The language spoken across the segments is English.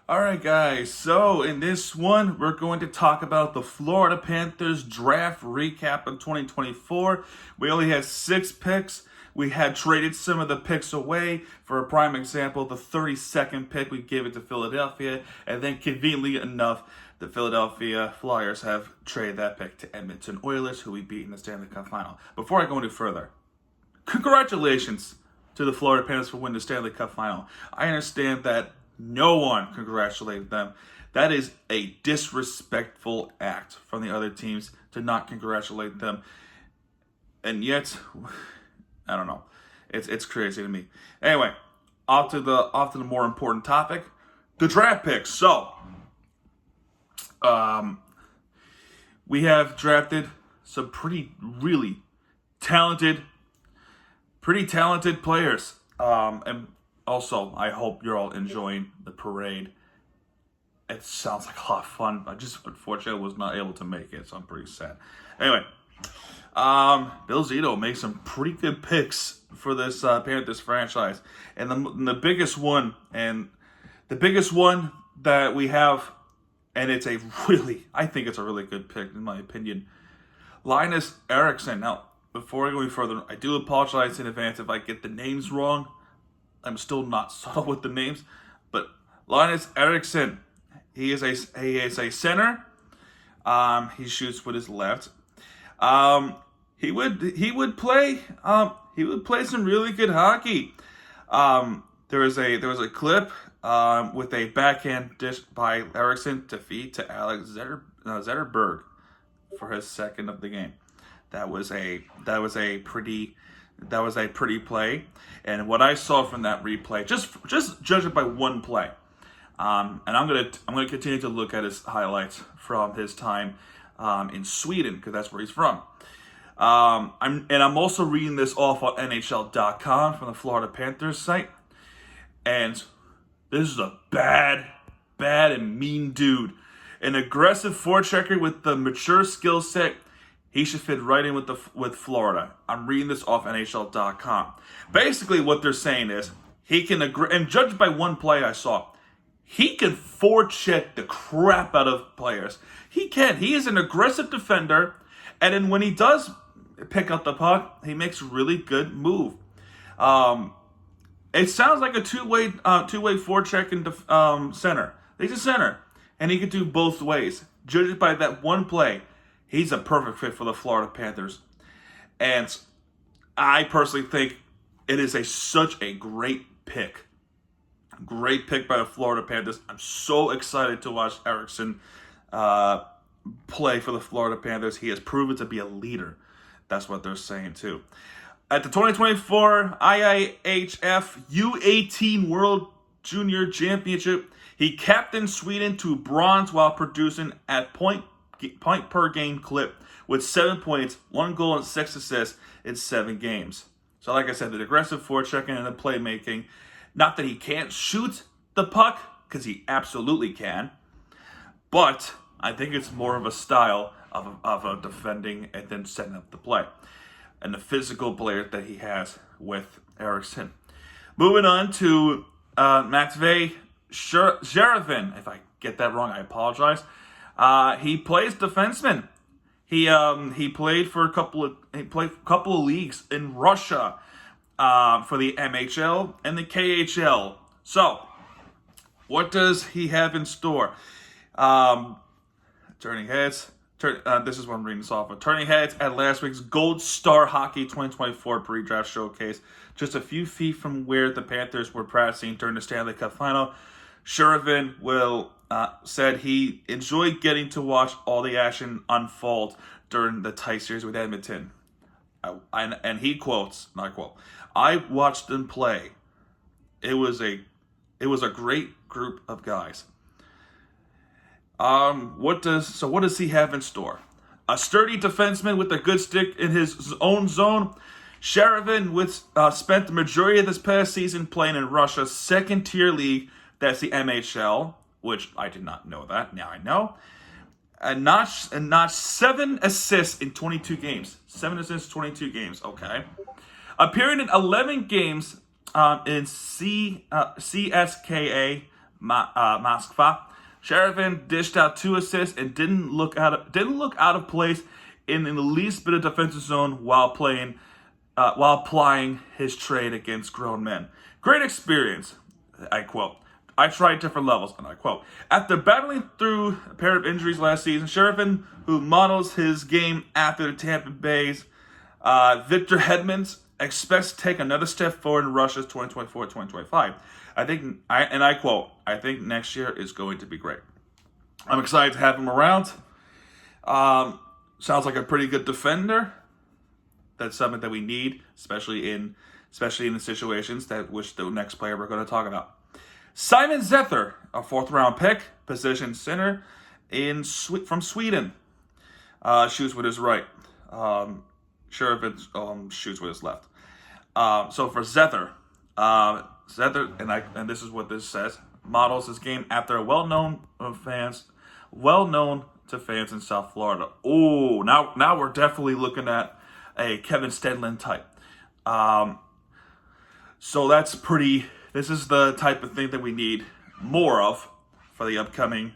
Alright guys, so in this one, we're going to talk about the Florida Panthers draft recap in 2024. We only had 6 picks. We had traded some of the picks away. For a prime example, the 32nd pick, we gave it to Philadelphia. And then conveniently enough, the Philadelphia Flyers have traded that pick to Edmonton Oilers, who we beat in the Stanley Cup Final. Before I go any further, congratulations to the Florida Panthers for winning the Stanley Cup Final. I understand that no one congratulated them. That is a disrespectful act from the other teams to not congratulate them. And yet, I don't know. It's crazy to me. Anyway, off to the more important topic, the draft picks. So, we have drafted some really talented players. And also, I hope you're all enjoying the parade. It sounds like a lot of fun. I just, unfortunately, was not able to make it, so I'm pretty sad. Anyway, Bill Zito makes some pretty good picks for this Panthers franchise. And the biggest one that we have, and I think it's a really good pick, in my opinion, Linus Eriksson. Now, before I go any further, I do apologize in advance if I get the names wrong. I'm still not subtle with the names, but Linus Eriksson, he is a center. He shoots with his left. He would play some really good hockey. There was a clip with a backhand dish by Eriksson to feed to Alex Zetterberg for his second of the game. That was a pretty play, and what I saw from that replay, just judge it by one play, and I'm gonna continue to look at his highlights from his time in Sweden, because that's where he's from. I'm also reading this off on NHL.com from the Florida Panthers site, and this is a bad and mean dude, an aggressive forechecker with the mature skill set. He should fit right in with Florida. I'm reading this off NHL.com. Basically, what they're saying is he can agree, and judged by one play I saw, he can forecheck the crap out of players. He can. He is an aggressive defender, and then when he does pick up the puck, he makes a really good move. It sounds like a two-way forechecking center. He's a center, and he can do both ways. Judged by that one play, he's a perfect fit for the Florida Panthers. And I personally think it is such a great pick. Great pick by the Florida Panthers. I'm so excited to watch Eriksson play for the Florida Panthers. He has proven to be a leader. That's what they're saying too. At the 2024 IIHF U18 World Junior Championship, he captained Sweden to bronze while producing at point per game clip with 7 points, 1 goal, and 6 assists in 7 games. So like I said, the aggressive forechecking and the playmaking. Not that he can't shoot the puck, because he absolutely can, but I think it's more of a style of a defending and then setting up the play, and the physical player that he has with Eriksson. Moving on to Matvei Sherevin. If I get that wrong, I apologize. He plays defenseman. He played for a couple of leagues in Russia for the MHL and the KHL. So, what does he have in store? Turning heads. This is what I'm reading this off of. Turning heads at last week's Gold Star Hockey 2024 pre-draft showcase, just a few feet from where the Panthers were practicing during the Stanley Cup Final. Sherevin said he enjoyed getting to watch all the action unfold during the tight series with Edmonton. And he quotes, not quote, "I watched them play. It was a great group of guys." What does he have in store? A sturdy defenseman with a good stick in his own zone. Sherevin spent the majority of this past season playing in Russia's second-tier league. That's the MHL, which I did not know that. Now I know. And notched 7 assists in 22 games. 7 assists, 22 games. Okay. Appearing in 11 games in CSKA Moskva. Sheridan dished out 2 assists and didn't look out of place in the least bit of defensive zone while applying his trade against grown men. Great experience, I quote. I tried different levels, and I quote. After battling through a pair of injuries last season, Sheridan, who models his game after the Tampa Bay's Victor Hedmans, expects to take another step forward in Russia's 2024-2025. I quote, I think next year is going to be great. I'm excited to have him around. Sounds like a pretty good defender. That's something that we need, especially in the situations which the next player we're going to talk about. Simon Zether, a 4th-round pick, position center from Sweden. Shoots with his right. Sheridan shoots with his left. So for Zether, and this is what this says, models his game after well-known to fans in South Florida. Oh, now we're definitely looking at a Kevin Stedland type. So that's pretty. This is the type of thing that we need more of for the upcoming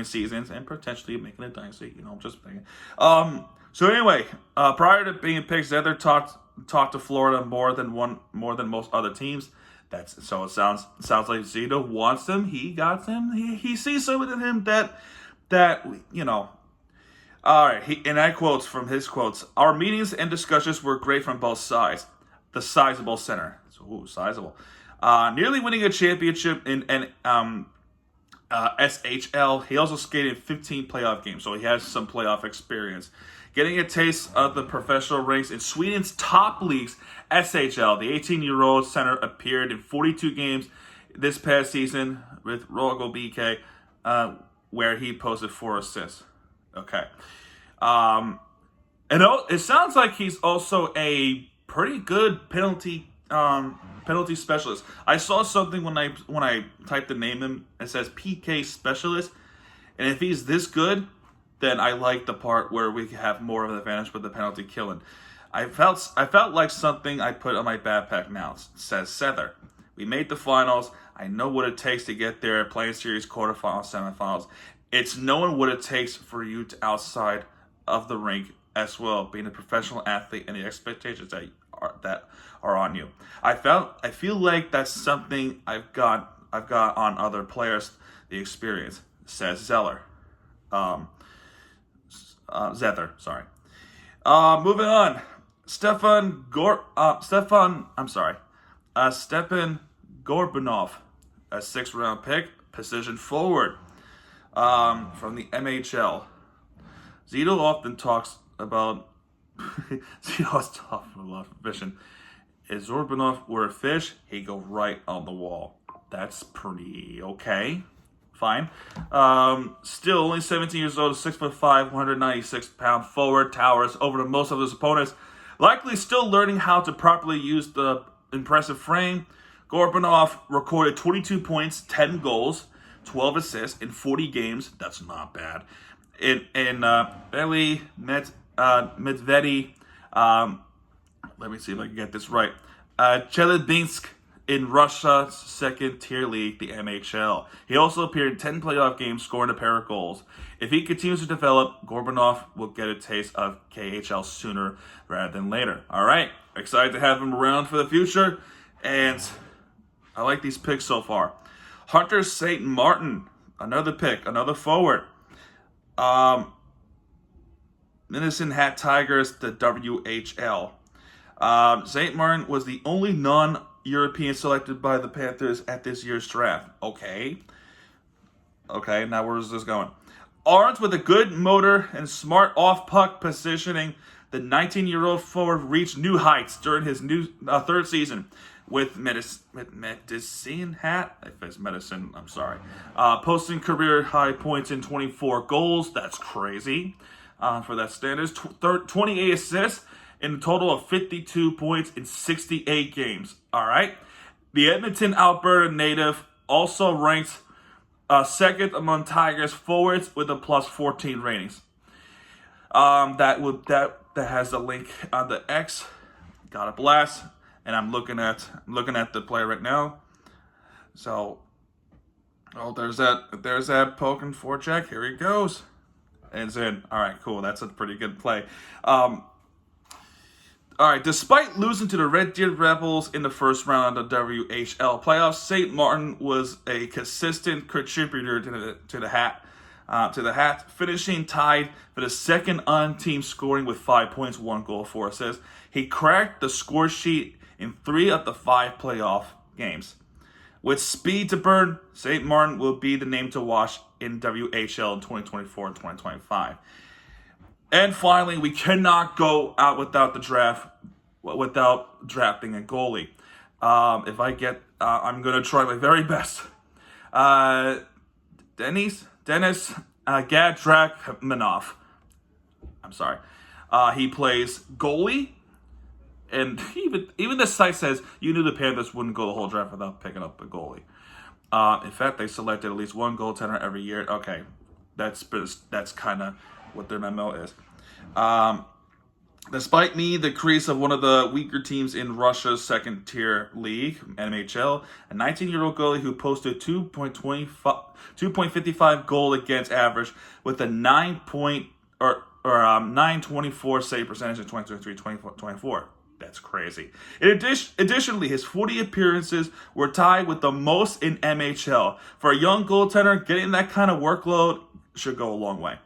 seasons and potentially making a dynasty. I'm just thinking. So anyway, prior to being picked, Zether talked to Florida more than most other teams. It sounds like Zito wants him. He got him. He sees something in him that. All right. And I quotes from his quotes. Our meetings and discussions were great from both sides. The sizable center. So sizable. Nearly winning a championship in SHL. He also skated 15 playoff games, so he has some playoff experience. Getting a taste of the professional ranks in Sweden's top leagues, SHL. The 18-year-old center appeared in 42 games this past season with Rogo BK, where he posted 4 assists. Okay. And it sounds like he's also a pretty good penalty specialist. I saw something when I typed the name in. It says PK specialist, and if he's this good, then I like the part where we have more of an advantage with the penalty killing. I felt like something I put on my backpack now. It says Sether. We made the finals. I know what it takes to get there. Playing series, quarterfinals, semifinals. It's knowing what it takes for you to outside of the rink as well, being a professional athlete and the expectations that are on you. I feel like that's something I've got on other players, the experience, says Zether, sorry. Moving on. Stepan Gorbanov, a 6th-round pick, position forward, from the MHL. Zito often talks about fishing. If Zorbanov were a fish, he'd go right on the wall. That's pretty okay. Fine. Still only 17 years old, 6'5", 196-pound forward, towers over to most of his opponents. Likely still learning how to properly use the impressive frame. Gorbanov recorded 22 points, 10 goals, 12 assists in 40 games. That's not bad. In Eli Medvedi, let me see if I can get this right. Chelyabinsk in Russia's 2nd-tier league, the MHL. He also appeared in 10 playoff games, scoring a pair of goals. If he continues to develop, Gorbanov will get a taste of KHL sooner rather than later. All right, excited to have him around for the future, and I like these picks so far. Hunter St. Martin, another pick, another forward. Medicine Hat Tigers, the WHL. St. Martin was the only non-European selected by the Panthers at this year's draft. Okay, now where's this going? Armed with a good motor and smart off-puck positioning, the 19-year-old forward reached new heights during his new 3rd season with Medicine Hat. If it's medicine, I'm sorry. Posting career high points in 24 goals. That's crazy for that standards. 28 assists in a total of 52 points in 68 games. All right. The Edmonton, Alberta native also ranks 2nd among Tigers forwards with a plus 14 ratings. That has the link on the X. Got a blast, and I'm looking at the player right now. So Oh, there's that poking forecheck. Here he goes. And it's in. All right, cool. That's a pretty good play. All right, despite losing to the Red Deer Rebels in the first round of the WHL playoffs, St. Martin was a consistent contributor to the hat, finishing tied for the second on team scoring with 5 points, 1 goal, 4 assists. He cracked the score sheet in 3 of the 5 playoff games. With speed to burn, St. Martin will be the name to watch in WHL in 2024 and 2025. And finally, we cannot go out without the draft, without drafting a goalie. If I get, I'm going to try my very best. Denis Gadrakmanov. I'm sorry. He plays goalie. And even the site says you knew the Panthers wouldn't go the whole draft without picking up a goalie. In fact, they selected at least one goaltender every year. Okay, that's kind of what their memo is. Despite me, the crease of one of the weaker teams in Russia's second-tier league, NHL, a 19-year-old goalie who posted 2.55 goal against average with a 924 save percentage in 2023-24. That's crazy. Additionally, his 40 appearances were tied with the most in MHL. For a young goaltender, getting that kind of workload should go a long way.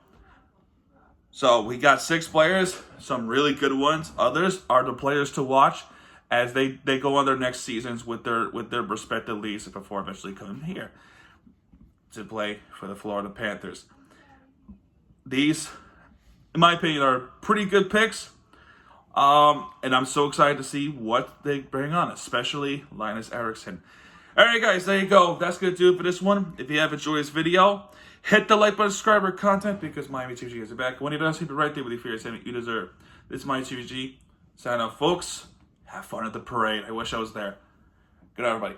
So we got 6 players, some really good ones. Others are the players to watch as they go on their next seasons with their respective leagues before eventually coming here to play for the Florida Panthers. These, in my opinion, are pretty good picks. And I'm so excited to see what they bring on, especially Linus Eriksson. All right, guys, there you go. That's going to do it for this one. If you have enjoyed this video, hit the like button, subscribe for content, because Miami TVG is back. When you don't keep it right there with you for your segment you deserve. This is Miami TVG. Sign out, folks. Have fun at the parade. I wish I was there. Good night, everybody.